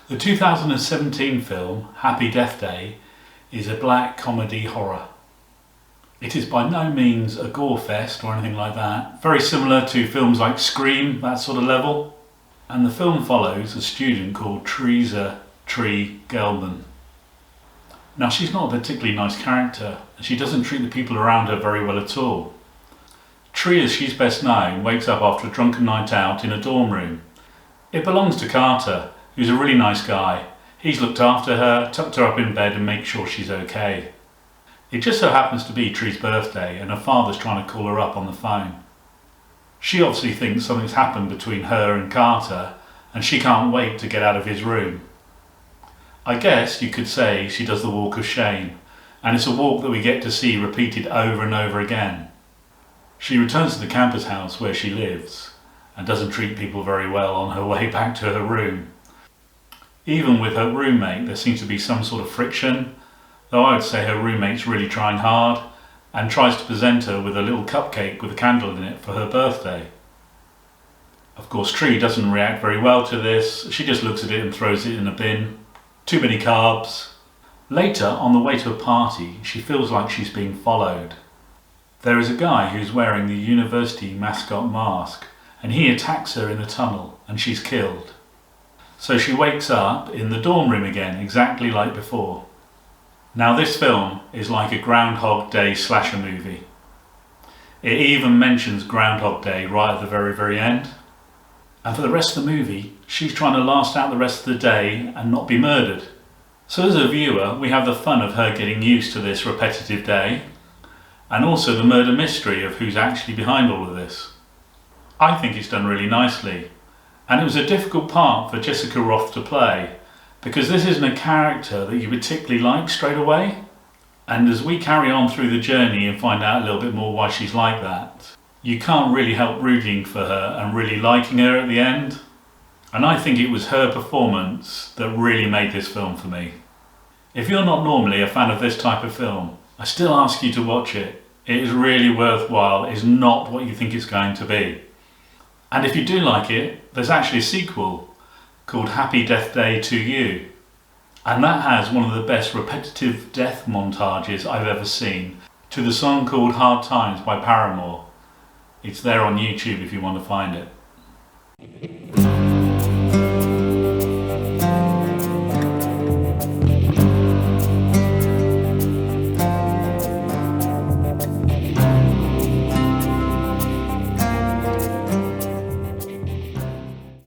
The 2017 film Happy Death Day is a black comedy horror. It is by no means a gore fest or anything like that, very similar to films like Scream, that sort of level. And the film follows a student called Teresa Tree Gelman. Now, she's not a particularly nice character, and she doesn't treat the people around her very well at all. Tree, as she's best known, wakes up after a drunken night out in a dorm room. It belongs to Carter, who's a really nice guy. He's looked after her, tucked her up in bed and makes sure she's okay. It just so happens to be Tree's birthday and her father's trying to call her up on the phone. She obviously thinks something's happened between her and Carter and she can't wait to get out of his room. I guess you could say she does the walk of shame, and it's a walk that we get to see repeated over and over again. She returns to the campus house where she lives and doesn't treat people very well on her way back to her room. Even with her roommate there seems to be some sort of friction, though I would say her roommate's really trying hard and tries to present her with a little cupcake with a candle in it for her birthday. Of course, Tree doesn't react very well to this. She just looks at it and throws it in a bin. Too many carbs. Later, on the way to a party, she feels like she's being followed. There is a guy who's wearing the university mascot mask, and he attacks her in a tunnel, and she's killed. So she wakes up in the dorm room again, exactly like before. Now, this film is like a Groundhog Day slasher movie. It even mentions Groundhog Day right at the very end. And for the rest of the movie, she's trying to last out the rest of the day and not be murdered. So as a viewer, we have the fun of her getting used to this repetitive day, and also the murder mystery of who's actually behind all of this. I think it's done really nicely, and it was a difficult part for Jessica Rothe to play, because this isn't a character that you particularly like straight away. And as we carry on through the journey and find out a little bit more why she's like that, you can't really help rooting for her and really liking her at the end. And I think it was her performance that really made this film for me. If you're not normally a fan of this type of film, I still ask you to watch it. It is really worthwhile. It's not what you think it's going to be. And if you do like it, there's actually a sequel called Happy Death Day to You. And that has one of the best repetitive death montages I've ever seen, to the song called Hard Times by Paramore. It's there on YouTube if you want to find it.